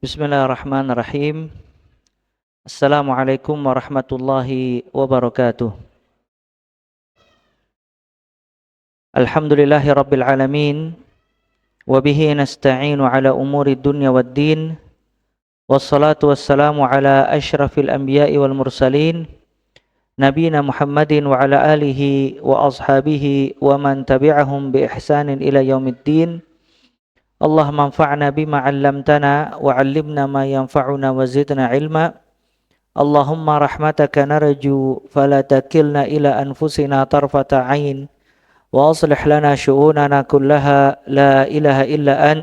Bismillahirrahmanirrahim. Assalamualaikum warahmatullahi wabarakatuh. Alhamdulillahi rabbil alamin. Wabihi nasta'inu ala umuri dunya wad din. Wassalatu wassalamu ala ashrafil anbiya'i wal mursalin. Nabina Muhammadin wa ala alihi wa ashabihi wa man tabi'ahum bi ihsanin ila yaumiddin. Allahumma anfa'na bima 'allamtana wa 'allimna ma yanfa'una wa zidna ilma. Allahumma rahmataka narju fala takilna ila anfusina tarfata ain wa aslih lana syu'unana kullaha la ilaha illa an.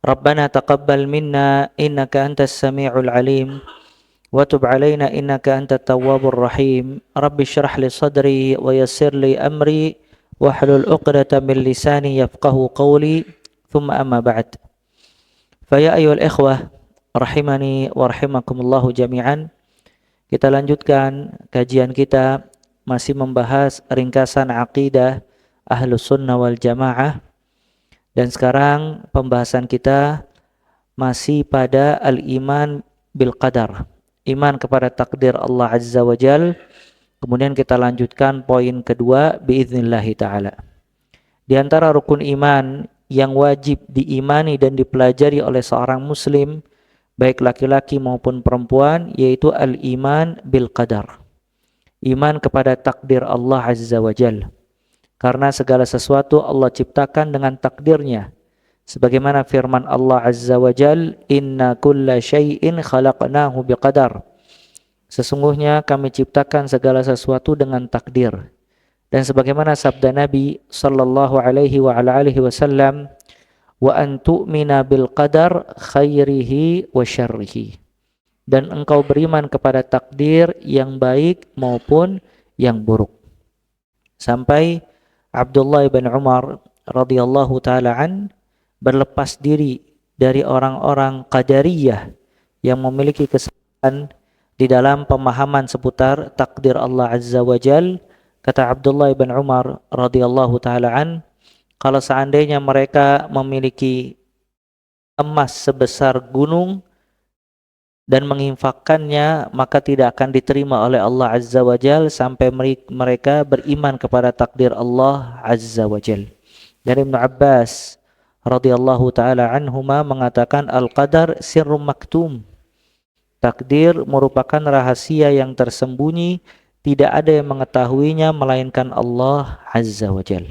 Rabbana taqabbal minna innaka antas sami'ul alim wa tub alaina innaka antat tawwabur rahim. Rabbi shrah li sadri wa yassir li amri wahlul 'uqdatam min lisani yafqahu qawli. Thumma amma ba'd. Fa ya ayyuhal ikhwah rahimani wa rahimakumullahu jami'an. Kita lanjutkan kajian kita, masih membahas ringkasan aqidah Ahlus Sunnah wal Jamaah. Dan sekarang pembahasan kita masih pada al-iman bil qadar, iman kepada takdir Allah Azza wa Jal. Kemudian kita lanjutkan poin kedua biidznillahi ta'ala. Di antara rukun iman yang wajib diimani dan dipelajari oleh seorang muslim, baik laki-laki maupun perempuan, yaitu al-iman bil qadar, iman kepada takdir Allah Azza wa Jal. Karena segala sesuatu Allah ciptakan dengan takdirnya, sebagaimana firman Allah Azza wa Jal, inna kulla syai'in khalaqnahu biqadar. Sesungguhnya kami ciptakan segala sesuatu dengan takdir. Dan sebagaimana sabda Nabi sallallahu alaihi wa ala alihi wasallam, wa an tu'mina bil qadar khairihi wa syarrihi. Dan engkau beriman kepada takdir yang baik maupun yang buruk. Sampai Abdullah bin Umar radhiyallahu taala an berlepas diri dari orang-orang Qadariyah yang memiliki kesalahan di dalam pemahaman seputar takdir Allah Azza wa Jal. Kata Abdullah bin Umar radhiyallahu taala an, kalau seandainya mereka memiliki emas sebesar gunung dan menginfakkannya, maka tidak akan diterima oleh Allah Azza wa Jal sampai mereka beriman kepada takdir Allah Azza wa Jal. Dari Ibnu Abbas radhiyallahu taala anhuma mengatakan, al-qadar sirrum maktum. Takdir merupakan rahasia yang tersembunyi, tidak ada yang mengetahuinya melainkan Allah Azza wa Jal.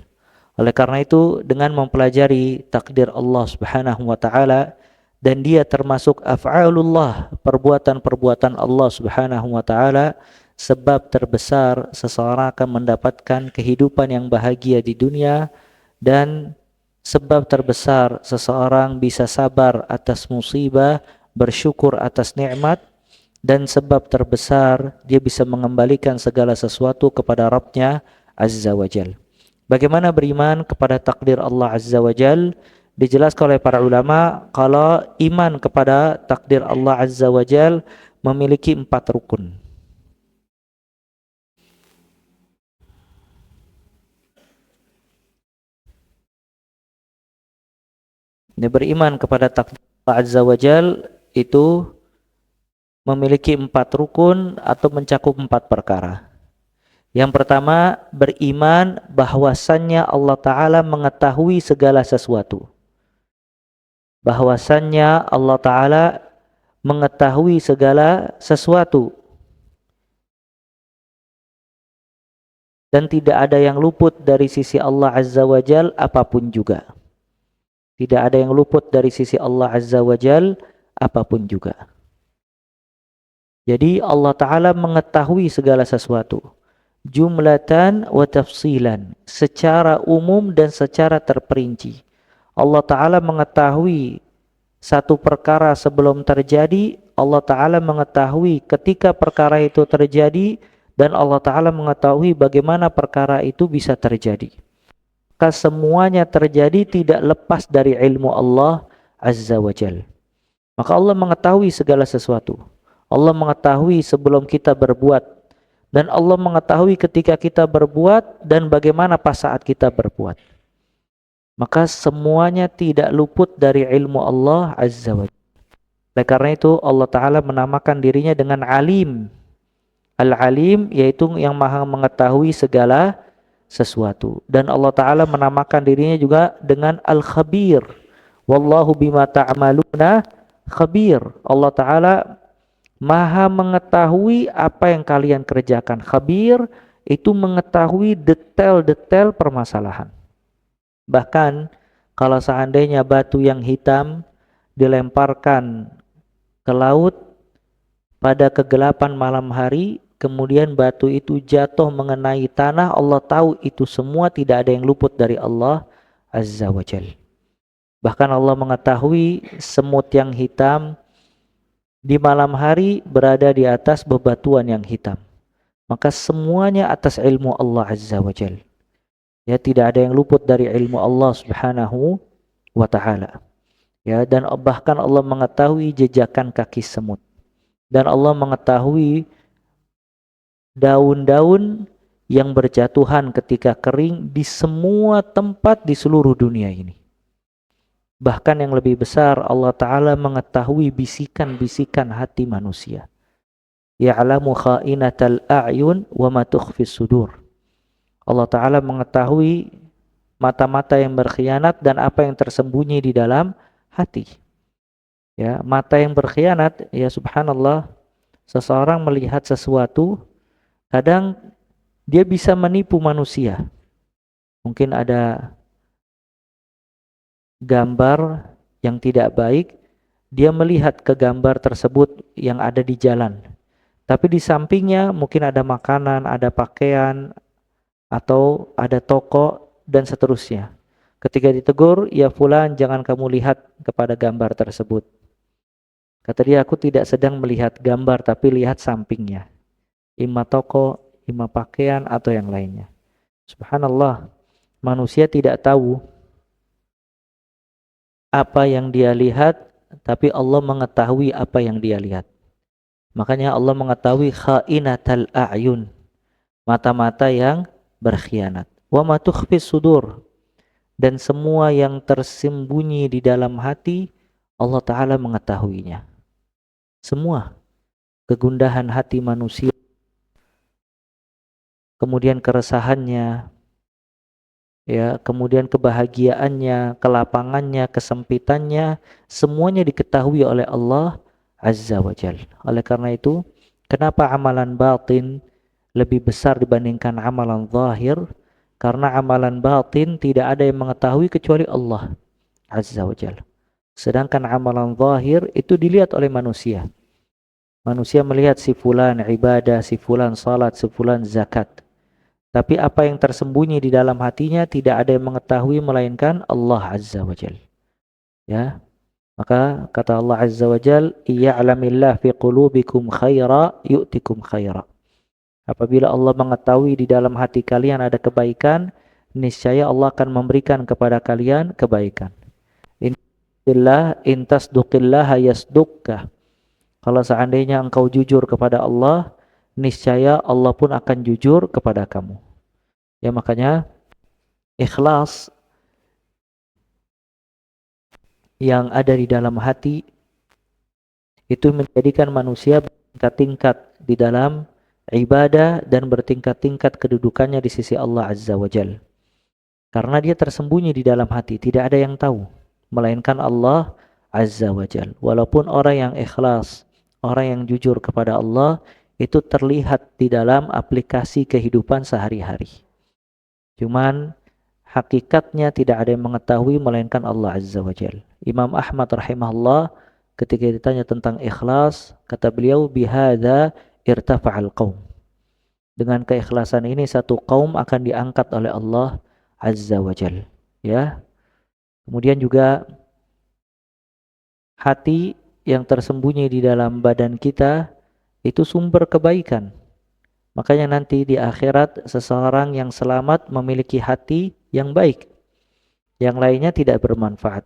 Oleh karena itu, dengan mempelajari takdir Allah Subhanahu wa taala, dan dia termasuk af'alullah, perbuatan-perbuatan Allah Subhanahu wa taala, sebab terbesar seseorang akan mendapatkan kehidupan yang bahagia di dunia, dan sebab terbesar seseorang bisa sabar atas musibah, bersyukur atas nikmat, dan sebab terbesar dia bisa mengembalikan segala sesuatu kepada Rabb-Nya Azza wa Jal. Bagaimana beriman kepada takdir Allah Azza wa Jal? Dijelaskan oleh para ulama kalau iman kepada takdir Allah Azza wa Jal memiliki 4 rukun. Ini beriman kepada takdir Allah Azza wa Jal itu memiliki 4 rukun atau mencakup 4 perkara. Yang pertama, beriman bahwasannya Allah Ta'ala mengetahui segala sesuatu. Bahwasannya Allah Ta'ala mengetahui segala sesuatu. Dan tidak ada yang luput dari sisi Allah Azza wa Jal apapun juga. Tidak ada yang luput dari sisi Allah Azza wa Jal apapun juga. Jadi Allah Ta'ala mengetahui segala sesuatu, jumlatan wa tafsilan, secara umum dan secara terperinci. Allah Ta'ala mengetahui satu perkara sebelum terjadi, Allah Ta'ala mengetahui ketika perkara itu terjadi, dan Allah Ta'ala mengetahui bagaimana perkara itu bisa terjadi. Maka semuanya terjadi tidak lepas dari ilmu Allah Azza wa Jal. Maka Allah mengetahui segala sesuatu. Allah mengetahui sebelum kita berbuat, dan Allah mengetahui ketika kita berbuat dan bagaimana pas saat kita berbuat. maka semuanya tidak luput dari ilmu Allah Azza wa Jalla. Oleh karena itu Allah Ta'ala menamakan dirinya dengan Alim. Al-Alim yaitu yang maha mengetahui segala sesuatu. Dan Allah Ta'ala menamakan dirinya juga dengan Al-Khabir. Wallahu bima ta'amaluna khabir. Allah Ta'ala maha mengetahui apa yang kalian kerjakan. Khabir itu mengetahui detail-detail permasalahan. Bahkan kalau seandainya batu yang hitam dilemparkan ke laut pada kegelapan malam hari, kemudian batu itu jatuh mengenai tanah, Allah tahu itu semua tidak ada yang luput dari Allah Azza wa Jalla. Bahkan Allah mengetahui semut yang hitam di malam hari berada di atas bebatuan yang hitam. Maka semuanya atas ilmu Allah Azza wa Jalla. Ya, tidak ada yang luput dari ilmu Allah Subhanahu wa Ta'ala. Ya, dan bahkan Allah mengetahui jejakan kaki semut. Dan Allah mengetahui daun-daun yang berjatuhan ketika kering di semua tempat di seluruh dunia ini. Bahkan yang lebih besar, Allah Ta'ala mengetahui bisikan-bisikan hati manusia. Ya'lamu kha'inatal a'yun wa ma tukhfis sudur. Allah Ta'ala mengetahui mata-mata yang berkhianat dan apa yang tersembunyi di dalam hati. Ya, mata yang berkhianat, ya subhanallah, seseorang melihat sesuatu, kadang dia bisa menipu manusia. Mungkin ada gambar yang tidak baik, dia melihat ke gambar tersebut yang ada di jalan. Tapi di sampingnya mungkin ada makanan, ada pakaian, atau ada toko, dan seterusnya. Ketika ditegur, ya fulan jangan kamu lihat kepada gambar tersebut. Kata dia, aku tidak sedang melihat gambar, tapi lihat sampingnya. Ima toko, ima pakaian, atau yang lainnya. Subhanallah, manusia tidak tahu apa yang dia lihat, tapi Allah mengetahui apa yang dia lihat. Makanya Allah mengetahui kha'inatal a'yun, mata-mata yang berkhianat. Wa ma tukhfis sudur, dan semua yang tersembunyi di dalam hati, Allah Ta'ala mengetahuinya. Semua kegundahan hati manusia, kemudian keresahannya, ya, kemudian kebahagiaannya, kelapangannya, kesempitannya, semuanya diketahui oleh Allah Azza wa Jalla. Oleh karena itu, kenapa amalan batin lebih besar dibandingkan amalan zahir? Karena amalan batin tidak ada yang mengetahui kecuali Allah Azza wa Jalla. Sedangkan amalan zahir itu dilihat oleh manusia. Manusia melihat si fulan ibadah, si fulan salat, si fulan zakat. Tapi apa yang tersembunyi di dalam hatinya tidak ada yang mengetahui melainkan Allah Azza wa Jalla. Ya. Maka kata Allah Azza wa Jalla, "Iya'lamillah fi qulubikum khaira yu'tikum khaira." Apabila Allah mengetahui di dalam hati kalian ada kebaikan, niscaya Allah akan memberikan kepada kalian kebaikan. In tasduqillaha yasdukka. Kalau seandainya engkau jujur kepada Allah, niscaya Allah pun akan jujur kepada kamu. Ya, makanya ikhlas yang ada di dalam hati itu menjadikan manusia bertingkat-tingkat di dalam ibadah dan bertingkat-tingkat kedudukannya di sisi Allah Azza wa Jalla. Karena dia tersembunyi di dalam hati, tidak ada yang tahu melainkan Allah Azza wa Jalla. Walaupun orang yang ikhlas, orang yang jujur kepada Allah, itu terlihat di dalam aplikasi kehidupan sehari-hari. Cuman hakikatnya tidak ada yang mengetahui melainkan Allah Azza wa Jalla. Imam Ahmad rahimahullah ketika ditanya tentang ikhlas, kata beliau, bihadza irtafa'al qaum. Dengan keikhlasan ini satu kaum akan diangkat oleh Allah Azza wa Jalla. Ya. Kemudian juga hati yang tersembunyi di dalam badan kita itu sumber kebaikan. Makanya nanti di akhirat seseorang yang selamat memiliki hati yang baik. Yang lainnya tidak bermanfaat.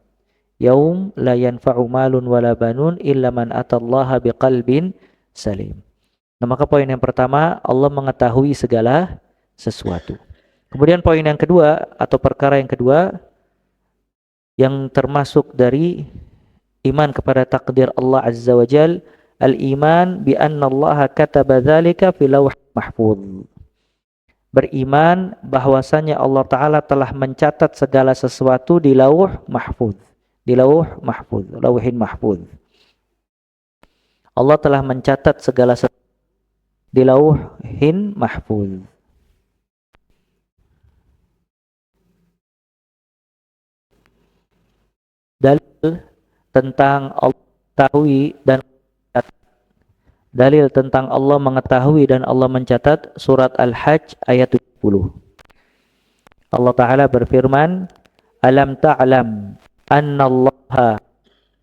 Yaum la yanfa'u malun wala banun illa man atallaha biqalbin salim. Nah, maka poin yang pertama, Allah mengetahui segala sesuatu. Kemudian poin yang kedua atau perkara yang kedua, yang termasuk dari iman kepada takdir Allah Azza wa Jal, al-iman bi anna Allah kataba dzalika fi lauh mahfuz. Beriman bahwasanya Allah Ta'ala telah mencatat segala sesuatu di lauh mahfuz. Di lauh mahfuz, lauhin mahfuz. Allah telah mencatat segala sesuatu di lauhin mahfuz. Dalil tentang Allah mengetahui dan dalil tentang Allah mengetahui dan Allah mencatat surat Al-Hajj ayat 70. Allah Ta'ala berfirman, alam ta'lam anna allaha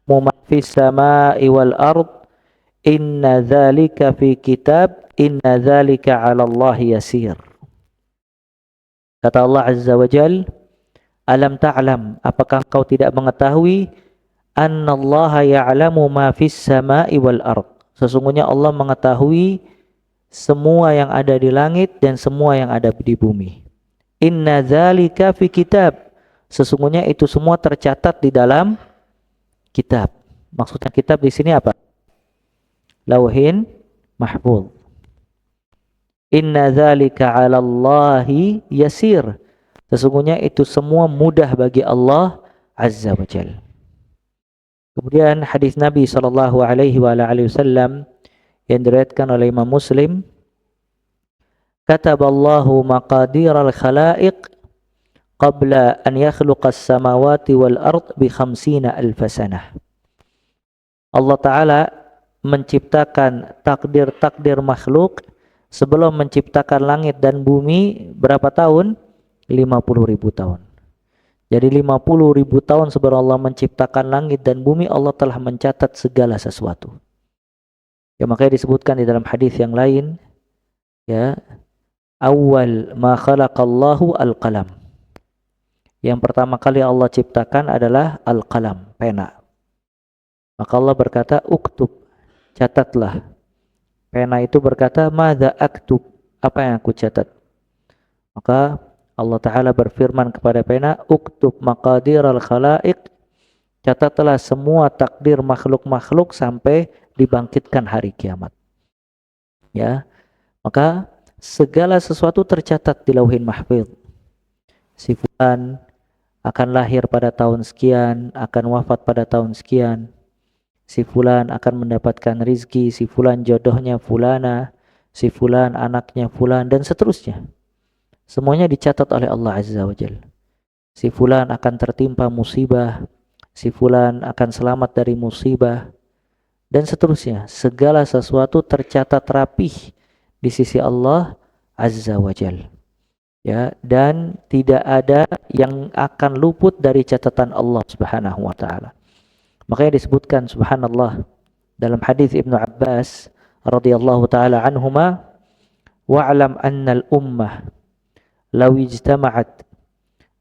ma fis samai wal ard inna dzalika fi kitab inna dzalika 'ala Allah yasir. Kata Allah Azza wa Jal, alam ta'lam, apakah engkau tidak mengetahui anna allaha ya'lamu ma fis samai wal ard, sesungguhnya Allah mengetahui semua yang ada di langit dan semua yang ada di bumi. Inna dzalika fi kitab, sesungguhnya itu semua tercatat di dalam kitab. Maksudnya kitab di sini apa? Lauhin mahfuz. Inna dzalika 'ala Allahi yasir, sesungguhnya itu semua mudah bagi Allah Azza wa Jalla. Kemudian hadis Nabi sallallahu alaihi wasallam yang diriwayatkan oleh Imam Muslim, kataballahu maqadiral khalaiq qabla an yakhluqas samawati wal ard bi 50,000 sanah. Allah Ta'ala menciptakan takdir-takdir makhluk sebelum menciptakan langit dan bumi berapa tahun? 50.000 tahun. Jadi 50.000 tahun sebelum Allah menciptakan langit dan bumi, Allah telah mencatat segala sesuatu. Ya, makanya disebutkan di dalam hadis yang lain, ya, awal ma khalaqallahu al-qalam. Yang pertama kali Allah ciptakan adalah al-qalam, pena. Maka Allah berkata, uktub, catatlah. Pena itu berkata, madza aktub, apa yang aku catat? Maka Allah Ta'ala berfirman kepada pena, uktub maqadiral khalaiq, catatlah semua takdir makhluk-makhluk sampai dibangkitkan hari kiamat. Ya, maka segala sesuatu tercatat di lauhin mahfuz. Si fulan akan lahir pada tahun sekian, akan wafat pada tahun sekian. Si fulan akan mendapatkan rizki, si fulan jodohnya fulana, si fulan anaknya fulan, dan seterusnya. Semuanya dicatat oleh Allah Azza wa Jalla. Si fulan akan tertimpa musibah, si fulan akan selamat dari musibah, dan seterusnya. Segala sesuatu tercatat rapih di sisi Allah Azza wa Jalla. Ya, dan tidak ada yang akan luput dari catatan Allah Subhanahu wa taala. Makanya disebutkan subhanallah dalam hadis Ibnu Abbas radhiyallahu taala anhuma, wa'lam anna al-ummah law ijtama'at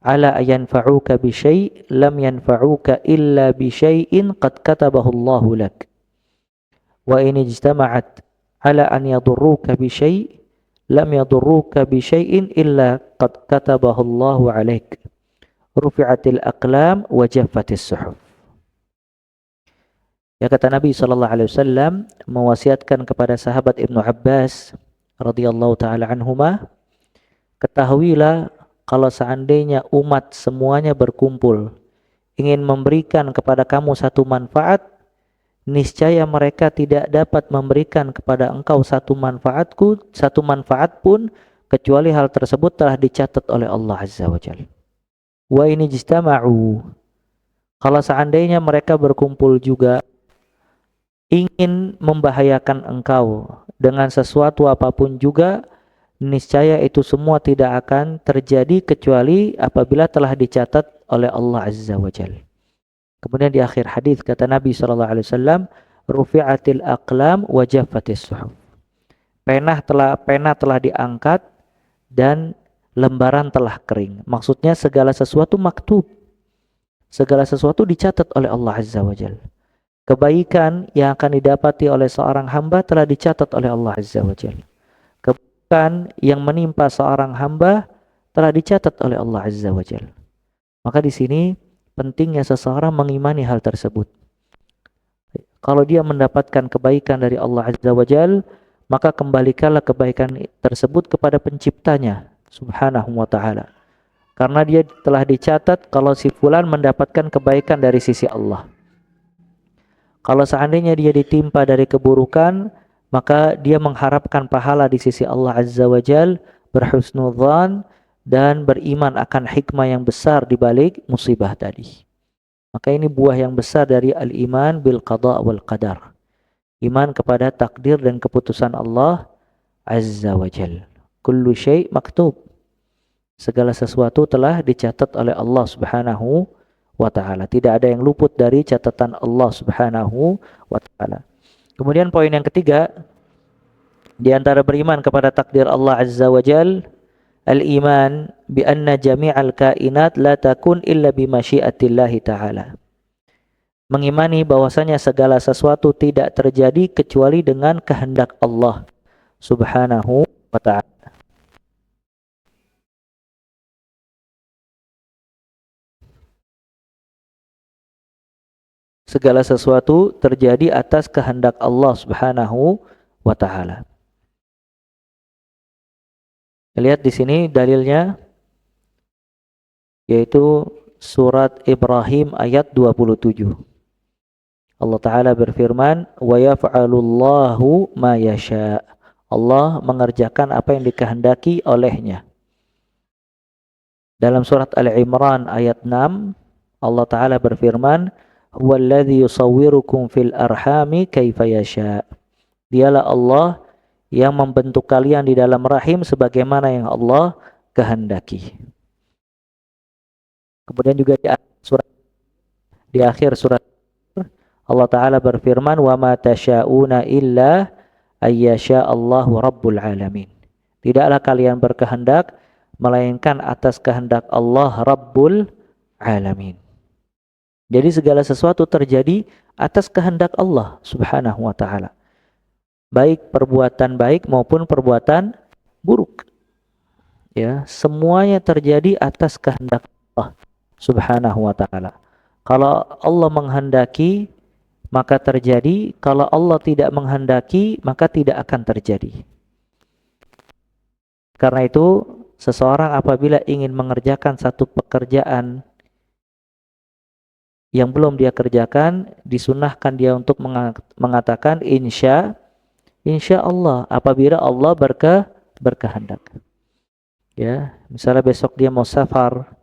ala yanfa'uka bi syai' lam yanfa'uka illa bi syai'in qad katabahu Allahu lak. Wa in ijtama'at ala an yadurruka bi syai' lam yadurruka bi syai'in illa qad katabahu Allahu 'alaik. Rufi'atil aqlam wa jaffatis suhuf. Ya, kata Nabi SAW mewasiatkan kepada sahabat Ibnu Abbas radhiyallahu taala anhuma, ketahuilah kalau seandainya umat semuanya berkumpul ingin memberikan kepada kamu satu manfaat, niscaya mereka tidak dapat memberikan kepada engkau satu manfaat pun kecuali hal tersebut telah dicatat oleh Allah Azza wa Jalla. Wa in ijtama'u, kalau seandainya mereka berkumpul juga ingin membahayakan engkau dengan sesuatu apapun juga, niscaya itu semua tidak akan terjadi kecuali apabila telah dicatat oleh Allah Azza wa Jalla. Kemudian di akhir hadis kata Nabi SAW, rufi'atil aqlam wa jaffatis suhuf. Pena telah diangkat dan lembaran telah kering. Maksudnya segala sesuatu maktub. Segala sesuatu dicatat oleh Allah Azza wa Jalla. Kebaikan yang akan didapati oleh seorang hamba telah dicatat oleh Allah Azza wa Jalla. Kebaikan yang menimpa seorang hamba telah dicatat oleh Allah Azza wa Jalla. Maka di sini pentingnya seseorang mengimani hal tersebut. Kalau dia mendapatkan kebaikan dari Allah Azza wa Jal, maka kembalikanlah kebaikan tersebut kepada penciptanya subhanahu wa ta'ala. Karena dia telah dicatat kalau si fulan mendapatkan kebaikan dari sisi Allah. Kalau seandainya dia ditimpa dari keburukan, maka dia mengharapkan pahala di sisi Allah Azza wa Jal, berhusnudzan dan beriman akan hikmah yang besar di balik musibah tadi. Maka ini buah yang besar dari al-iman bil qada wal qadar. Iman kepada takdir dan keputusan Allah Azza wa Jal. Kullu syai' maktub. Segala sesuatu telah dicatat oleh Allah Subhanahu wa ta'ala. Tidak ada yang luput dari catatan Allah Subhanahu wa ta'ala. Kemudian poin yang ketiga, di antara beriman kepada takdir Allah Azza wa Jal, al-iman bi anna jami'al kainat la takun illa bi masyiatillahi ta'ala. Mengimani bahwasanya segala sesuatu tidak terjadi kecuali dengan kehendak Allah Subhanahu wa ta'ala. Segala sesuatu terjadi atas kehendak Allah Subhanahu wa ta'ala. Lihat di sini dalilnya, yaitu surat Ibrahim ayat 27. Allah Ta'ala berfirman, wa yaf'alullahu ma yasha'. Allah mengerjakan apa yang dikehendaki olehnya. Dalam surat Al-Imran ayat 6, Allah Ta'ala berfirman, huwallazi yusawwirukum fil arhami kaifa yasha'. Dialah Allah yang membentuk kalian di dalam rahim sebagaimana yang Allah kehendaki. Kemudian juga di akhir surat Allah Ta'ala berfirman, wa ma tasyauna illa ayyasha Allahu rabbul alamin. Tidaklah kalian berkehendak melainkan atas kehendak Allah Rabbul alamin. Jadi segala sesuatu terjadi atas kehendak Allah Subhanahu wa ta'ala. Baik perbuatan baik maupun perbuatan buruk. Ya, semuanya terjadi atas kehendak Allah Subhanahu wa ta'ala. Kalau Allah menghendaki, maka terjadi. Kalau Allah tidak menghendaki, maka tidak akan terjadi. Karena itu, seseorang apabila ingin mengerjakan satu pekerjaan yang belum dia kerjakan, disunahkan dia untuk mengatakan insya Allah, apabila Allah berkehendak. Ya, misalnya besok dia mau safar,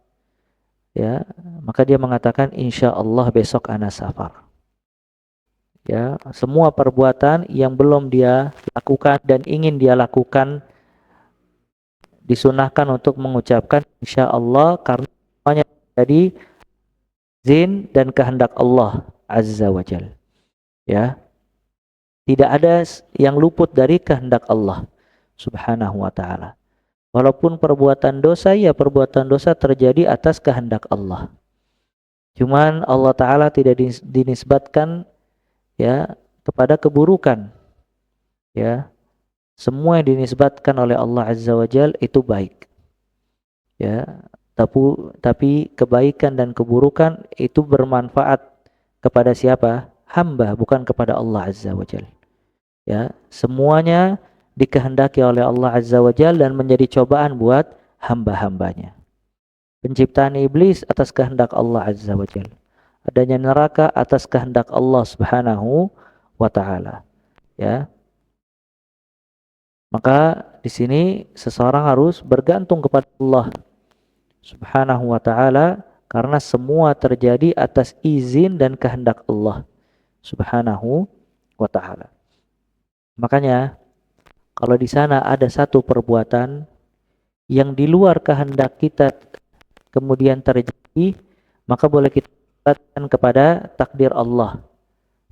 ya, maka dia mengatakan insya Allah besok ana safar. Ya, semua perbuatan yang belum dia lakukan dan ingin dia lakukan, disunahkan untuk mengucapkan insya Allah, karena semuanya jadi izin dan kehendak Allah Azza wa Jal. Ya, tidak ada yang luput dari kehendak Allah Subhanahu wa ta'ala. Walaupun perbuatan dosa, ya perbuatan dosa terjadi atas kehendak Allah. Cuman Allah Ta'ala tidak dinisbatkan ya kepada keburukan. Ya, semua yang dinisbatkan oleh Allah Azza wa Jal itu baik. Ya, tapi kebaikan dan keburukan itu bermanfaat kepada siapa? Hamba, bukan kepada Allah Azza wa Jal. Ya, semuanya dikehendaki oleh Allah Azza wa Jal dan menjadi cobaan buat hamba-hambanya. Penciptaan iblis atas kehendak Allah Azza wa Jal. Adanya neraka atas kehendak Allah Subhanahu wa ta'ala. Ya. Maka di sini seseorang harus bergantung kepada Allah Subhanahu wa ta'ala, karena semua terjadi atas izin dan kehendak Allah Subhanahu wa ta'ala. Makanya kalau di sana ada satu perbuatan yang di luar kehendak kita kemudian terjadi, maka boleh kita katakan kepada takdir Allah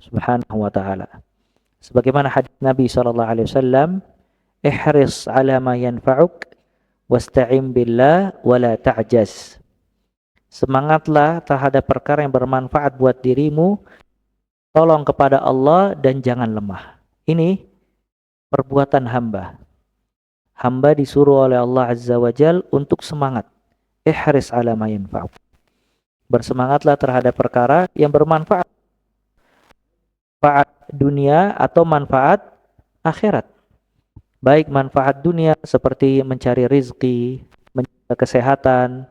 Subhanahu wa ta'ala. Sebagaimana hadis Nabi SAW, ihris ala ma yanfa'uk wasta'im billah wala ta'jaz. Semangatlah terhadap perkara yang bermanfaat buat dirimu, tolong kepada Allah dan jangan lemah. Ini perbuatan hamba. Hamba disuruh oleh Allah Azza wa Jal untuk semangat. Ihris ala ma yanfa'uk. Bersemangatlah terhadap perkara yang bermanfaat, manfaat dunia atau manfaat akhirat. Baik manfaat dunia seperti mencari rizki, menjaga kesehatan,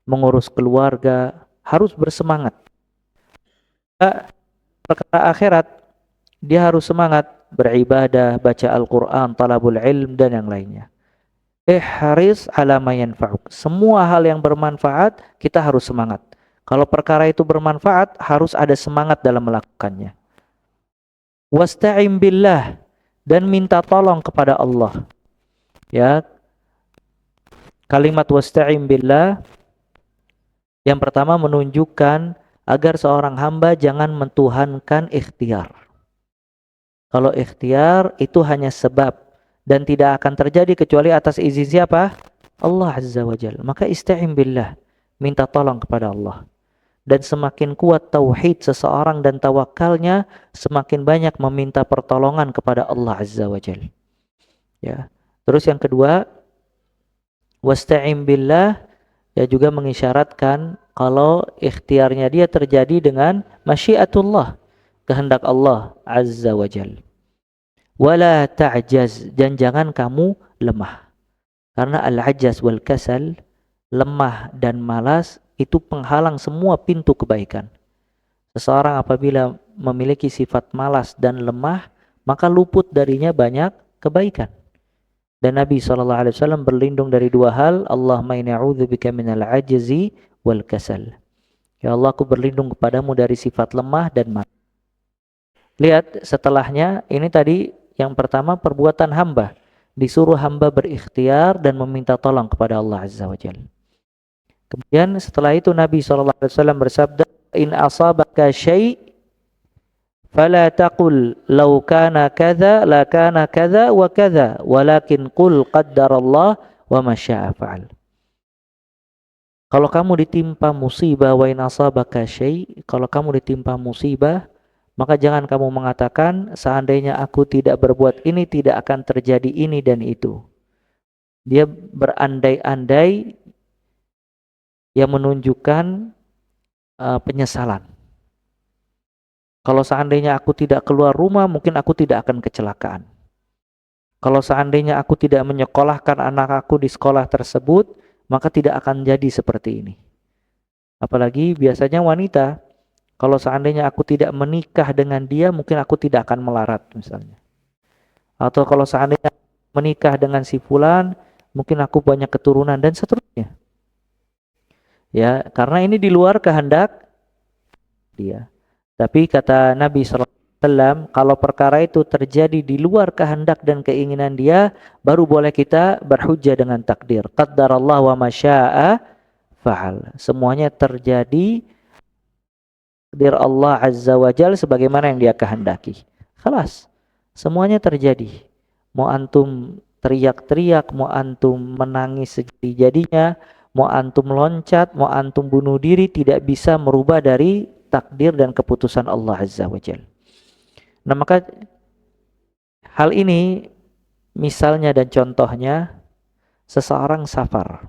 mengurus keluarga, harus bersemangat. Perkara akhirat, dia harus semangat beribadah, baca Al-Quran, talabul ilm, dan yang lainnya. Ihris ala ma yanfa'uk. Semua hal yang bermanfaat, kita harus semangat. Kalau perkara itu bermanfaat, harus ada semangat dalam melakukannya. Wasta'im billah, dan minta tolong kepada Allah. Ya, kalimat wasta'im billah yang pertama menunjukkan agar seorang hamba jangan mentuhankan ikhtiar. Kalau ikhtiar itu hanya sebab dan tidak akan terjadi kecuali atas izin siapa? Allah Azza wa Jalla. Maka ista'in billah, minta tolong kepada Allah. Dan semakin kuat tauhid seseorang dan tawakalnya, semakin banyak meminta pertolongan kepada Allah Azza wa Jalla. Ya. Terus yang kedua, wasta'in billah, ya juga mengisyaratkan kalau ikhtiarnya dia terjadi dengan masyiatullah, kehendak Allah Azza wa Jalla. Wala ta'jaz, dan jangan kamu lemah. Karena al-ajaz wal kasal, lemah dan malas, itu penghalang semua pintu kebaikan. Seseorang apabila memiliki sifat malas dan lemah, maka luput darinya banyak kebaikan. Dan Nabi SAW berlindung dari dua hal. Allahumma inni a'udzubika minal ajzi wal kasal. Ya Allah, aku berlindung kepadamu dari sifat lemah dan malas. Lihat setelahnya, ini tadi yang pertama perbuatan hamba. Disuruh hamba berikhtiar dan meminta tolong kepada Allah Azza wa Jalla. Kemudian setelah itu Nabi SAW bersabda, in asabaka syai' fala taqul law kana kadza la kana kadza wa kadza walakin qul qaddarallah wa ma syaa fa'al. Kalau kamu ditimpa musibah, wa in asabaka syai', kalau kamu ditimpa musibah, maka jangan kamu mengatakan seandainya aku tidak berbuat ini tidak akan terjadi ini dan itu. Dia berandai-andai yang menunjukkan penyesalan. Kalau seandainya aku tidak keluar rumah, mungkin aku tidak akan kecelakaan. Kalau seandainya aku tidak menyekolahkan anak aku di sekolah tersebut, maka tidak akan jadi seperti ini. Apalagi biasanya wanita, kalau seandainya aku tidak menikah dengan dia, mungkin aku tidak akan melarat misalnya. Atau kalau seandainya menikah dengan si fulan, mungkin aku banyak keturunan dan seterusnya. Ya, karena ini di luar kehendak dia. Tapi kata Nabi SAW, kalau perkara itu terjadi di luar kehendak dan keinginan dia, baru boleh kita berhujjah dengan takdir. Qaddarallahu wa ma syaa fa'al. Semuanya terjadi takdir Allah Azza wa Jalla sebagaimana yang dia kehendaki. Khalas. Semuanya terjadi. Mau antum teriak-teriak, mau antum menangis sejadi-jadinya, mau antum loncat, mau antum bunuh diri, tidak bisa merubah dari takdir dan keputusan Allah Azza wa Jalla. Nah, maka hal ini misalnya dan contohnya seseorang safar.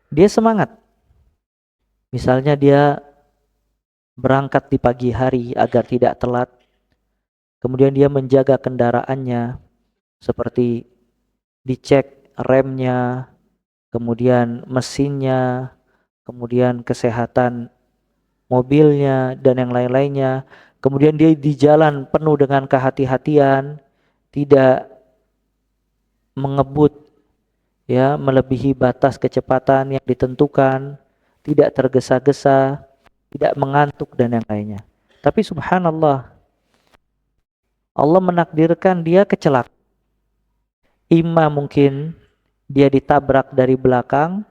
Dia semangat. Misalnya dia berangkat di pagi hari agar tidak telat. Kemudian dia menjaga kendaraannya seperti dicek remnya, kemudian mesinnya, kemudian kesehatan mobilnya dan yang lain-lainnya. Kemudian dia di jalan penuh dengan kehati-hatian, tidak mengebut ya melebihi batas kecepatan yang ditentukan, tidak tergesa-gesa, tidak mengantuk dan yang lainnya. Tapi subhanallah, Allah menakdirkan dia kecelakaan. Imma mungkin dia ditabrak dari belakang,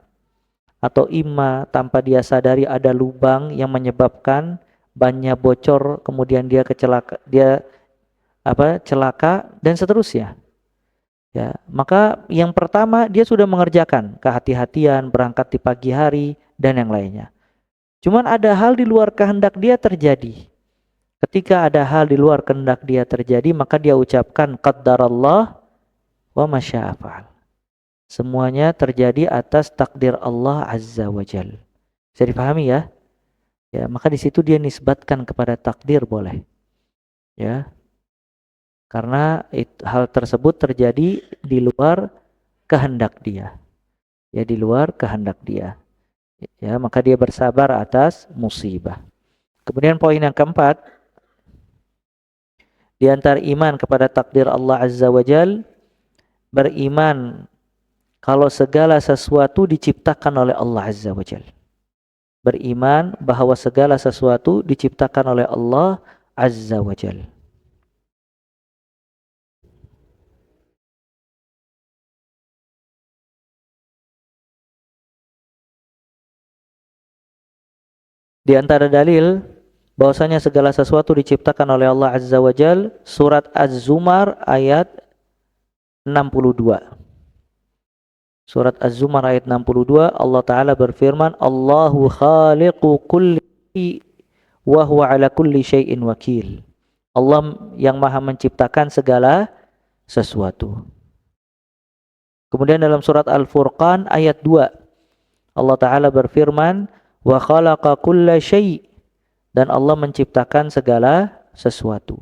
atau imma tanpa dia sadari ada lubang yang menyebabkan bannya bocor, kemudian dia celaka dan seterusnya. Ya, maka yang pertama dia sudah mengerjakan kehati-hatian, berangkat di pagi hari dan yang lainnya. Cuman ada hal di luar kehendak dia terjadi. Ketika ada hal di luar kehendak dia terjadi, maka dia ucapkan qaddarallah wa ma syaa fa'al. Semuanya terjadi atas takdir Allah Azza wa Jalla. Bisa dipahami ya? Ya, maka di situ dia nisbatkan kepada takdir boleh. Ya. Karena hal tersebut terjadi di luar kehendak dia. Ya, di luar kehendak dia. Ya, maka dia bersabar atas musibah. Kemudian poin yang keempat, di antara iman kepada takdir Allah Azza wa Jal, beriman kalau segala sesuatu diciptakan oleh Allah Azza wa Jal. Beriman bahwa segala sesuatu diciptakan oleh Allah Azza wa Jal. Di antara dalil bahwasanya segala sesuatu diciptakan oleh Allah Azza wa Jal, surat Az-Zumar ayat 62. Surat Az-Zumar ayat 62, Allah Ta'ala berfirman, Allahu khaliqu kulli wa huwa ala kulli syai'in wakil. Allah yang maha menciptakan segala sesuatu. Kemudian dalam surat Al-Furqan ayat 2, Allah Ta'ala berfirman, wa khalaqa kulla syai', dan Allah menciptakan segala sesuatu.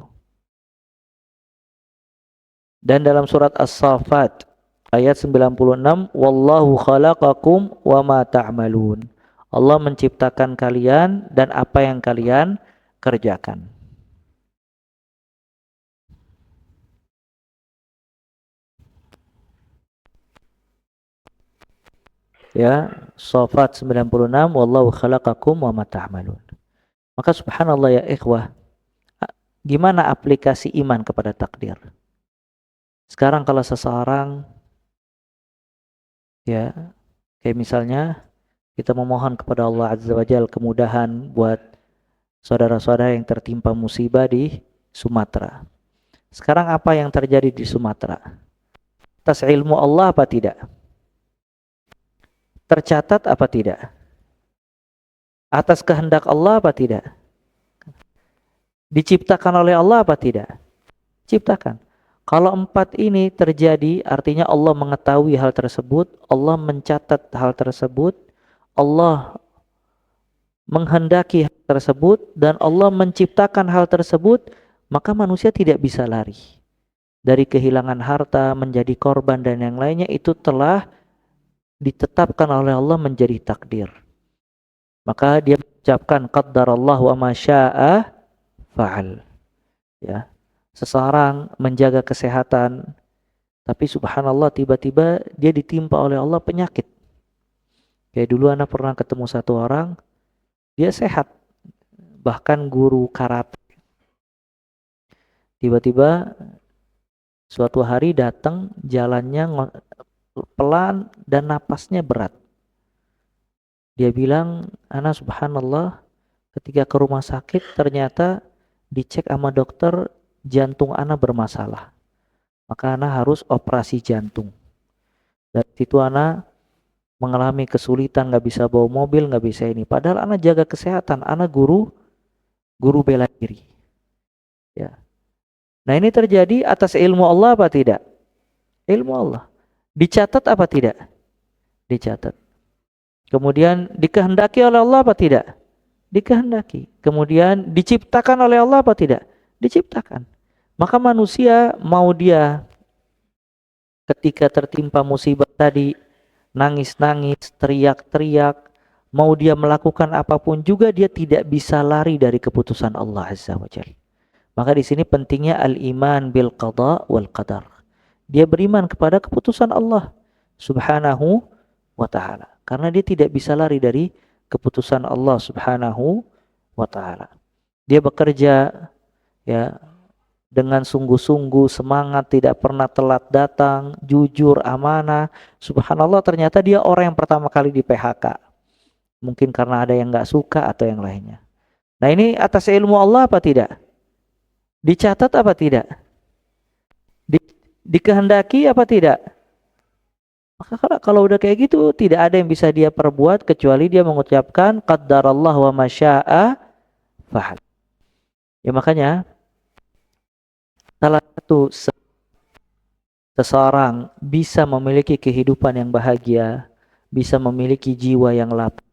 Dan dalam surat As-Saffat ayat 96, wallahu khalaqakum wa ma ta'malun. Allah menciptakan kalian dan apa yang kalian kerjakan. Ya, Saffat 96, wallahu khalaqakum wa ma ta'malun. Maka subhanallah ya ikhwah, gimana aplikasi iman kepada takdir? Sekarang kalau seseorang, ya, kayak misalnya kita memohon kepada Allah Azza wa Jalla kemudahan buat saudara-saudara yang tertimpa musibah di Sumatera. Sekarang apa yang terjadi di Sumatera? Atas ilmu Allah apa tidak? Tercatat apa tidak? Atas kehendak Allah apa tidak? Diciptakan oleh Allah apa tidak? Ciptakan. Kalau empat ini terjadi, artinya Allah mengetahui hal tersebut, Allah mencatat hal tersebut, Allah menghendaki hal tersebut, dan Allah menciptakan hal tersebut, maka manusia tidak bisa lari. Dari kehilangan harta, menjadi korban, dan yang lainnya itu telah ditetapkan oleh Allah menjadi takdir. Maka dia mengucapkan qaddarallahu wa ma syaa fa'al. Ya. Seseorang menjaga kesehatan, tapi subhanallah tiba-tiba dia ditimpa oleh Allah penyakit. Kayak dulu anak pernah ketemu satu orang, dia sehat, bahkan guru karate. Tiba-tiba suatu hari datang, jalannya pelan dan napasnya berat. Dia bilang, anak subhanallah ketika ke rumah sakit ternyata dicek sama dokter jantung anak bermasalah. Maka anak harus operasi jantung. Dari situ anak mengalami kesulitan, nggak bisa bawa mobil, nggak bisa ini. Padahal anak jaga kesehatan, anak guru bela diri. Ya. Nah ini terjadi atas ilmu Allah apa tidak? Ilmu Allah. Dicatat apa tidak? Dicatat. Kemudian dikehendaki oleh Allah apa tidak? Dikehendaki. Kemudian diciptakan oleh Allah apa tidak? Diciptakan. Maka manusia mau dia ketika tertimpa musibah tadi nangis-nangis, teriak-teriak, mau dia melakukan apapun juga dia tidak bisa lari dari keputusan Allah Azza wa Jalla. Maka di sini pentingnya al-iman bil qada wal qadar. Dia beriman kepada keputusan Allah Subhanahu wa taala karena dia tidak bisa lari dari keputusan Allah Subhanahu wa taala. Dia bekerja ya dengan sungguh-sungguh, semangat, tidak pernah telat datang, jujur, amanah. Subhanallah ternyata dia orang yang pertama kali di PHK. Mungkin karena ada yang nggak suka atau yang lainnya. Nah ini atas ilmu Allah apa tidak? Dicatat apa tidak? Dikehendaki apa tidak? Maka kalau udah kayak gitu tidak ada yang bisa dia perbuat kecuali dia mengucapkan qaddarallahu wa ma syaa fa'al. Ya makanya salah satu seseorang bisa memiliki kehidupan yang bahagia, bisa memiliki jiwa yang lapang,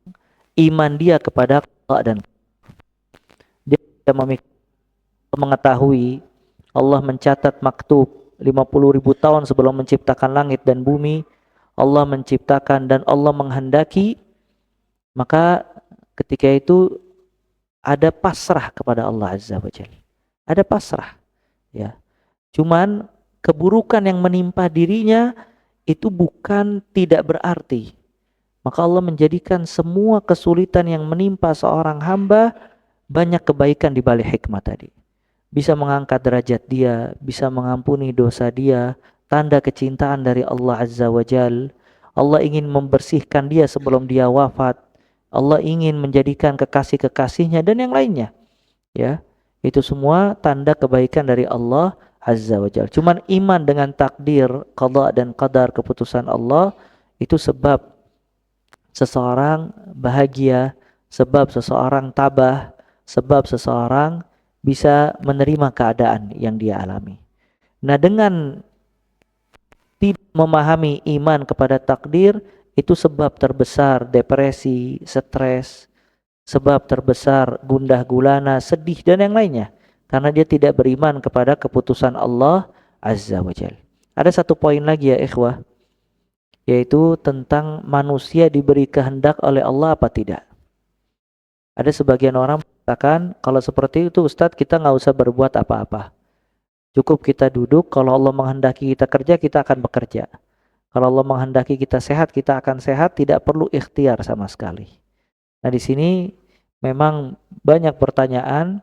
iman dia kepada Allah dan dia tidak mengetahui Allah mencatat maktub 50.000 tahun sebelum menciptakan langit dan bumi. Allah menciptakan dan Allah menghendaki, maka ketika itu ada pasrah kepada Allah Azza wa Jalla. Ada pasrah, ya. Cuman keburukan yang menimpa dirinya itu bukan tidak berarti. Maka Allah menjadikan semua kesulitan yang menimpa seorang hamba banyak kebaikan di balik hikmah tadi. Bisa mengangkat derajat dia, bisa mengampuni dosa dia, tanda kecintaan dari Allah Azza wa Jal. Allah ingin membersihkan dia sebelum dia wafat. Allah ingin menjadikan kekasih-kekasihnya dan yang lainnya. Ya, itu semua tanda kebaikan dari Allah Azza wa Jal. Cuman iman dengan takdir, qada dan qadar, keputusan Allah, itu sebab seseorang bahagia, sebab seseorang tabah, sebab seseorang bisa menerima keadaan yang dia alami. Nah, dengan tidak memahami iman kepada takdir, itu sebab terbesar depresi, stres, sebab terbesar gundah gulana, sedih dan yang lainnya. Karena dia tidak beriman kepada keputusan Allah Azza wa Jalla. Ada satu poin lagi ya ikhwah, yaitu tentang manusia diberi kehendak oleh Allah apa tidak. Ada sebagian orang mengatakan kalau seperti itu Ustadz kita nggak usah berbuat apa-apa. Cukup kita duduk, kalau Allah menghendaki kita kerja, kita akan bekerja. Kalau Allah menghendaki kita sehat, kita akan sehat, tidak perlu ikhtiar sama sekali. Nah di sini memang banyak pertanyaan,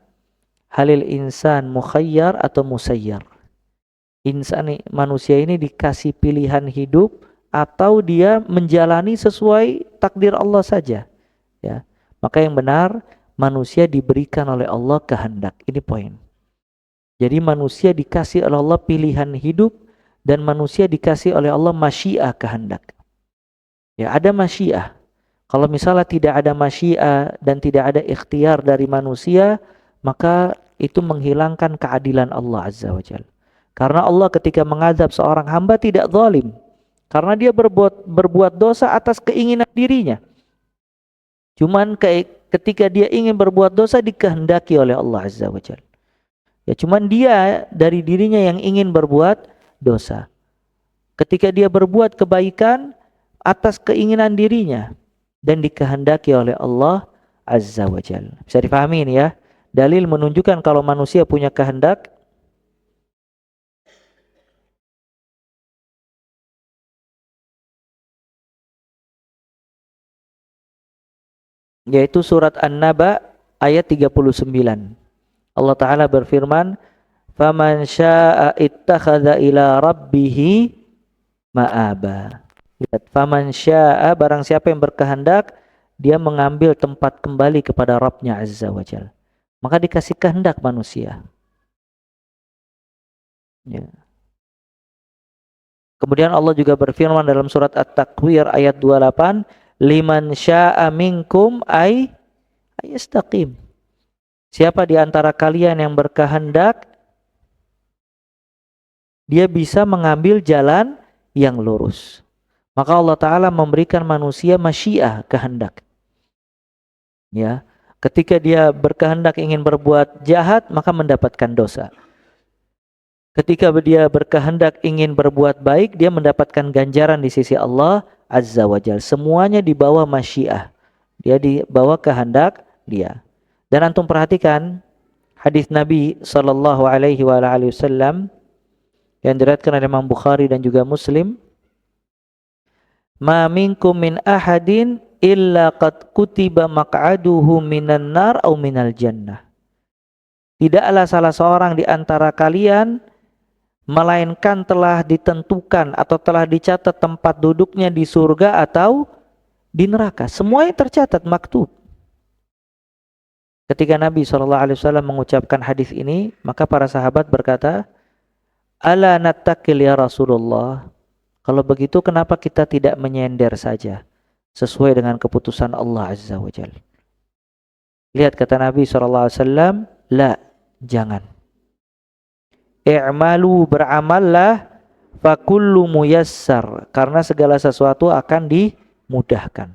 halil insan mukhayyar atau musayyar. Insan manusia ini dikasih pilihan hidup atau dia menjalani sesuai takdir Allah saja. Ya. Maka yang benar, manusia diberikan oleh Allah kehendak. Ini poin. Jadi manusia dikasih oleh Allah pilihan hidup dan manusia dikasih oleh Allah masyiah, kehendak. Ya, ada masyiah. Kalau misalnya tidak ada masyiah dan tidak ada ikhtiar dari manusia, maka itu menghilangkan keadilan Allah Azza wa Jalla. Karena Allah ketika mengadab seorang hamba tidak zalim. Karena dia berbuat dosa atas keinginan dirinya. Cuman ketika dia ingin berbuat dosa dikehendaki oleh Allah Azza wa Jalla. Ya cuman dia dari dirinya yang ingin berbuat dosa. Ketika dia berbuat kebaikan atas keinginan dirinya dan dikehendaki oleh Allah Azza wa Jalla. Bisa dipahami ini ya. Dalil menunjukkan kalau manusia punya kehendak. Yaitu surat An-Naba ayat 39. Allah Ta'ala berfirman, "Faman syaa'a ittakhadha ila rabbih ma'aba." Lihat, faman syaa'a, barang siapa yang berkehendak, dia mengambil tempat kembali kepada Rabbnya Azza wa Jalla. Maka dikasih kehendak manusia. Ya. Kemudian Allah juga berfirman dalam surat At-Takwir ayat 28, "Liman syaa'a minkum yastaqim." Siapa di antara kalian yang berkehendak, dia bisa mengambil jalan yang lurus. Maka Allah Ta'ala memberikan manusia masyiah, kehendak. Ya, ketika dia berkehendak ingin berbuat jahat, maka mendapatkan dosa. Ketika dia berkehendak ingin berbuat baik, dia mendapatkan ganjaran di sisi Allah Azza wa Jalla. Semuanya di bawah masyiah. Dia di bawah kehendak dia. Dan antum perhatikan hadis Nabi sallallahu alaihi wasallam yang diriwayatkan oleh Imam Bukhari dan juga Muslim, "Ma minkum min ahadin illa qad kutiba maq'aduhu minan nar au minal jannah." Tidaklah salah seorang di antara kalian melainkan telah ditentukan atau telah dicatat tempat duduknya di surga atau di neraka. Semuanya tercatat, maktub. Ketika Nabi SAW mengucapkan hadis ini, maka para sahabat berkata, "Ala nattakil ya Rasulullah." Kalau begitu kenapa kita tidak menyender saja sesuai dengan keputusan Allah Azza wa Jalla? Lihat kata Nabi SAW, "La, jangan. I'malu, beramallah, fakullu muyassar." Karena segala sesuatu akan dimudahkan.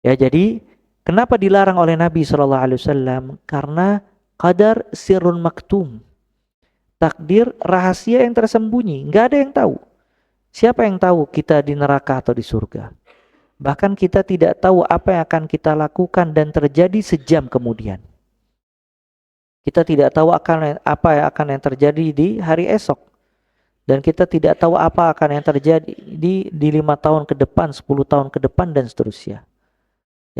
Ya, jadi Kenapa dilarang oleh Nabi SAW? Karena qadar sirrun maktum. Takdir rahasia yang tersembunyi, nggak ada yang tahu. Siapa yang tahu kita di neraka atau di surga? Bahkan kita tidak tahu apa yang akan kita lakukan dan terjadi sejam kemudian. Kita tidak tahu apa yang akan terjadi di hari esok. Dan kita tidak tahu apa akan yang terjadi di 5 tahun ke depan, 10 tahun ke depan, dan seterusnya.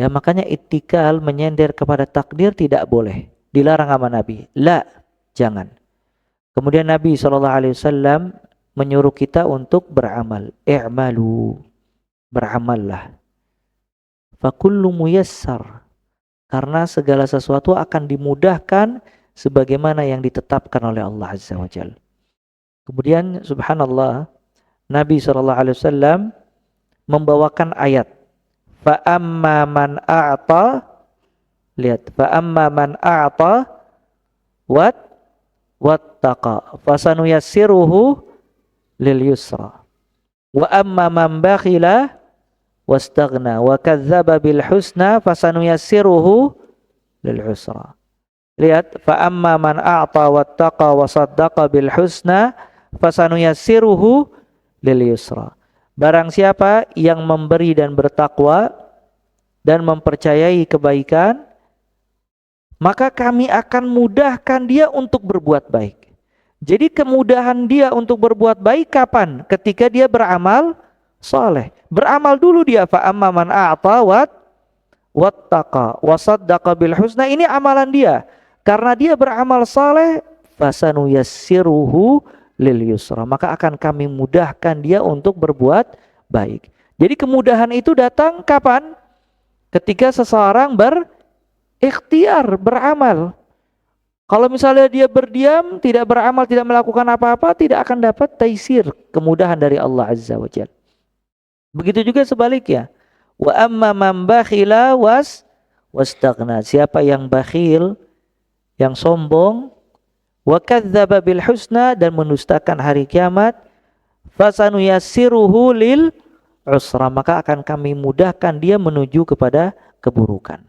Ya, makanya ittikal, menyender kepada takdir tidak boleh. Dilarang sama Nabi. La, jangan. Kemudian Nabi SAW menyuruh kita untuk beramal. I'malu, beramallah. Fakullu muyassar. Karena segala sesuatu akan dimudahkan sebagaimana yang ditetapkan oleh Allah Azza wa Jalla. Kemudian subhanallah, Nabi SAW membawakan ayat. Fa'amma man a'ta, lihat, fa'amma man a'ta wattaqa fasanuyassiruhu lil yusra wa amma man bakhila wastaghna wa kadzdzaba bil husna fasanuyassiruhu lil usra. Lihat, fa amma man a'ta wattaqa wa saddaqa bil husna fasanuyassiruhu lil yusra. Barang siapa yang memberi dan bertakwa dan mempercayai kebaikan, maka kami akan mudahkan dia untuk berbuat baik. Jadi kemudahan dia untuk berbuat baik kapan? Ketika dia beramal soleh. Beramal dulu dia. Fa amma man a'ta wattaqa wa saddaqa bil husna. Ini amalan dia. Karena dia beramal soleh, fasanuyassiruhu lil yusra. Maka akan kami mudahkan dia untuk berbuat baik. Jadi kemudahan itu datang kapan? Ketika seseorang berikhtiar, beramal. Kalau misalnya dia berdiam, tidak beramal, tidak melakukan apa-apa, tidak akan dapat taisir, kemudahan dari Allah Azza wa Jalla. Begitu juga sebaliknya. Wa amma man bakhila wastaghna. Siapa yang bakhil, yang sombong, wa kadzdzaba bil husna, dan mendustakan hari kiamat, fasanuyassiruhu lil usra, maka akan kami mudahkan dia menuju kepada keburukan.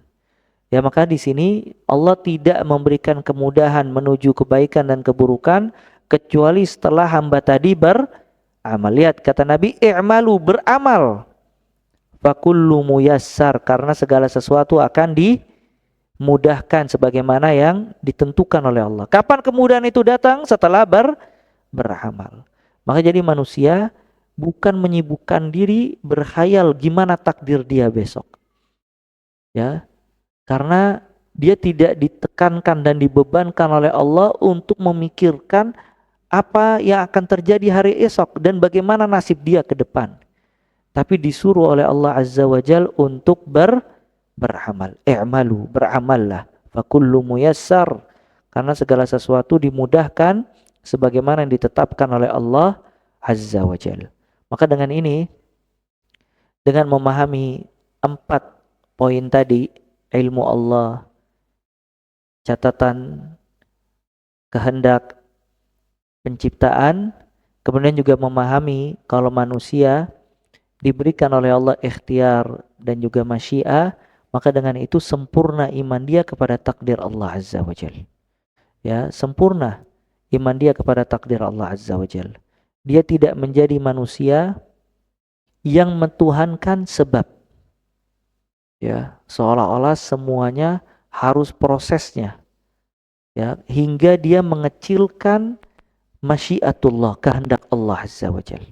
Ya, maka di sini Allah tidak memberikan kemudahan menuju kebaikan dan keburukan kecuali setelah hamba tadi beramal. Lihat kata Nabi, i'malu, beramal. Fakullu muyassar, karena segala sesuatu akan dimudahkan sebagaimana yang ditentukan oleh Allah. Kapan kemudahan itu datang? Setelah beramal. Maka jadi manusia bukan menyibukkan diri berkhayal gimana takdir dia besok. Ya. Karena dia tidak ditekankan dan dibebankan oleh Allah untuk memikirkan apa yang akan terjadi hari esok dan bagaimana nasib dia ke depan. Tapi disuruh oleh Allah Azza wa Jal untuk beramal. I'malu, beramallah. Fakullu muyassar. Karena segala sesuatu dimudahkan sebagaimana yang ditetapkan oleh Allah Azza wa Jal. Maka dengan ini, dengan memahami 4 poin tadi, ilmu Allah, catatan kehendak penciptaan, kemudian juga memahami kalau manusia diberikan oleh Allah ikhtiar dan juga masyiah, maka dengan itu sempurna iman dia kepada takdir Allah Azza wa Jalla. Ya, sempurna iman dia kepada takdir Allah Azza wa Jalla. Dia tidak menjadi manusia yang mentuhankan sebab. Ya, seolah-olah semuanya harus prosesnya. Ya, hingga dia mengecilkan masyiatullah, kehendak Allah Azza wa Jalla.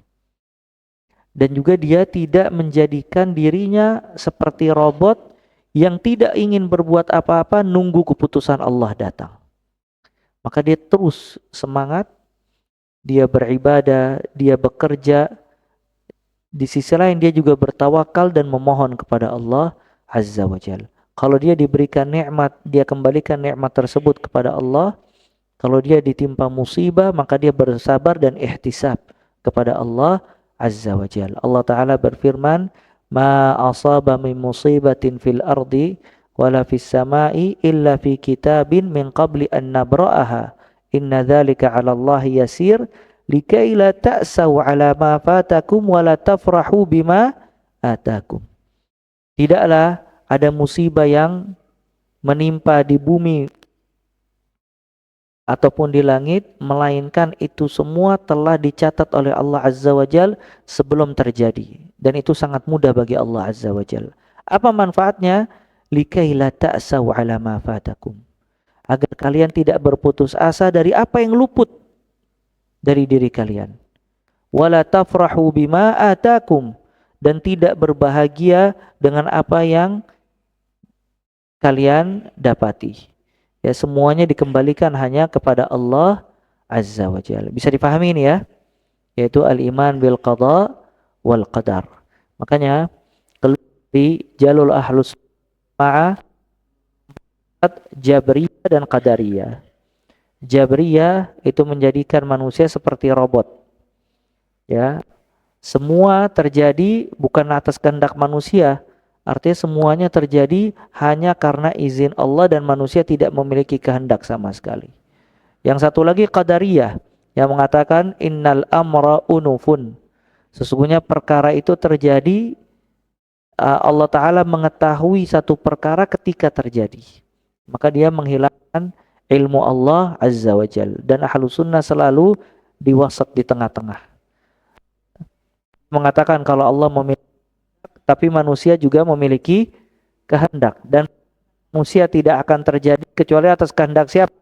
Dan juga dia tidak menjadikan dirinya seperti robot yang tidak ingin berbuat apa-apa nunggu keputusan Allah datang. Maka dia terus semangat, dia beribadah, dia bekerja. Di sisi lain dia juga bertawakal dan memohon kepada Allah Azza wa Jalla. Kalau dia diberikan nikmat, dia kembalikan nikmat tersebut kepada Allah. Kalau dia ditimpa musibah, maka dia bersabar dan ihtisab kepada Allah Azza wa Jalla. Allah Ta'ala berfirman, "Ma asaba min musibatin fil ardi wala fis sama'i illa fi kitabin min qabli an nabra'aha. Inna dzalika 'ala Allah yasir likai la ta'saw 'ala ma fatakum wa la tafrahu bima atakum." Tidaklah ada musibah yang menimpa di bumi ataupun di langit, melainkan itu semua telah dicatat oleh Allah Azza wa Jal sebelum terjadi, dan itu sangat mudah bagi Allah Azza wa Jal. Apa manfaatnya? Likai la ta'saw ala ma fatakum, agar kalian tidak berputus asa dari apa yang luput dari diri kalian. Wala tafrahu bima atakum, dan tidak berbahagia dengan apa yang kalian dapati. Ya, semuanya dikembalikan hanya kepada Allah Azza wa Jalla. Bisa dipahami ini ya, yaitu al-iman bil qada wal qadar. Makanya di jalul ahlus ma'ah Jabriyah dan Qadariyah. Jabriyah itu menjadikan manusia seperti robot. Ya, semua terjadi bukan atas kehendak manusia. Artinya semuanya terjadi hanya karena izin Allah dan manusia tidak memiliki kehendak sama sekali. Yang satu lagi Qadariyah yang mengatakan innal amra unufun. Sesungguhnya perkara itu terjadi, Allah Ta'ala mengetahui satu perkara ketika terjadi. Maka dia menghilangkan ilmu Allah Azza wa Jal. Dan ahlu sunnah selalu diwasat di tengah-tengah. Mengatakan kalau Allah memiliki, tapi manusia juga memiliki kehendak, dan manusia tidak akan terjadi kecuali atas kehendak siapa?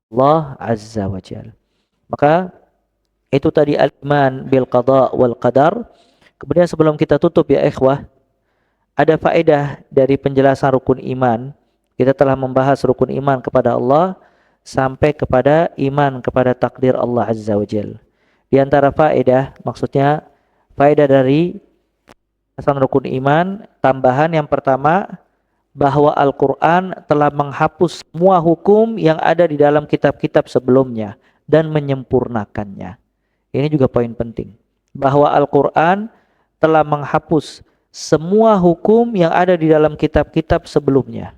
Allah Azza wa Jalla. Maka itu tadi al-iman bil qada wal qadar. Kemudian sebelum kita tutup ya ikhwah, ada faedah dari penjelasan rukun iman. Kita telah membahas rukun iman kepada Allah sampai kepada iman kepada takdir Allah Azza wa Jalla. Di antara faedah, maksudnya faedah dari rukun iman, tambahan yang pertama, bahwa Al-Quran telah menghapus semua hukum yang ada di dalam kitab-kitab sebelumnya dan menyempurnakannya. Ini juga poin penting, bahwa Al-Quran telah menghapus semua hukum yang ada di dalam kitab-kitab sebelumnya.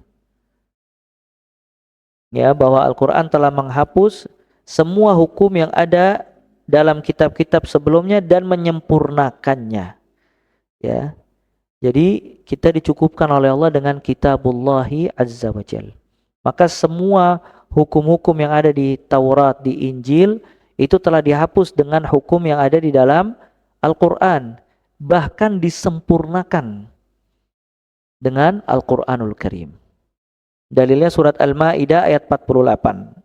Ya, bahwa Al-Quran telah menghapus semua hukum yang ada dalam kitab-kitab sebelumnya dan menyempurnakannya. Ya, jadi kita dicukupkan oleh Allah dengan kitabullahi azza wa jal. Maka semua hukum-hukum yang ada di Taurat, di Injil, itu telah dihapus dengan hukum yang ada di dalam Al-Quran. Bahkan disempurnakan dengan Al-Quranul Karim. Dalilnya surat Al-Ma'idah ayat 48.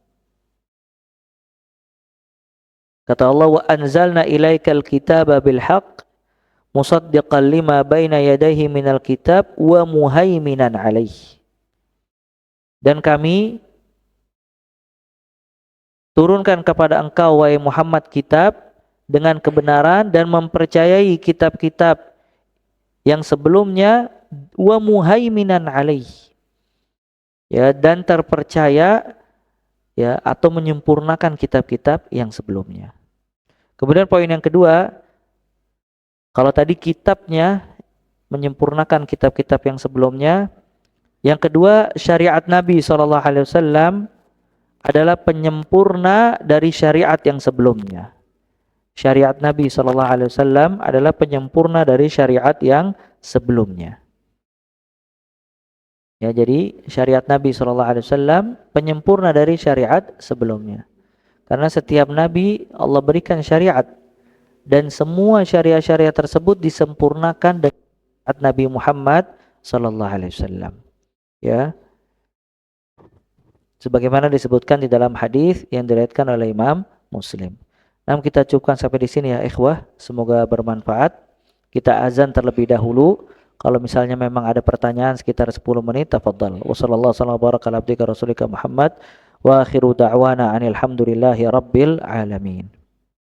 Kata Allah, wa anzalna ilaikal kitaba bil haqq musaddiqan lima baina yadayhi minal kitab wa muhaiminan alaih. Dan kami turunkan kepada engkau wahai Muhammad kitab dengan kebenaran dan mempercayai kitab-kitab yang sebelumnya, wa muhaiminan alaih. Ya, dan terpercaya ya, atau menyempurnakan kitab-kitab yang sebelumnya. Kemudian poin yang kedua, kalau tadi kitabnya menyempurnakan kitab-kitab yang sebelumnya, yang kedua syariat Nabi SAW adalah penyempurna dari syariat yang sebelumnya. Syariat Nabi SAW adalah penyempurna dari syariat yang sebelumnya. Ya, jadi syariat Nabi SAW penyempurna dari syariat sebelumnya. Karena setiap Nabi Allah berikan syariat, dan semua syariat-syariat tersebut disempurnakan dengan Nabi Muhammad SAW. Ya, sebagaimana disebutkan di dalam hadis yang diriwayatkan oleh Imam Muslim. Nah, kita cukupkan sampai di sini ya ikhwah. Semoga bermanfaat. Kita azan terlebih dahulu. Kalau misalnya memang ada pertanyaan sekitar 10 menit, tafadhal. Wassallallahu sallallahu baraka ala abdika rasulika Muhammad wa akhiru da'wana anil hamdulillahi rabbil alamin.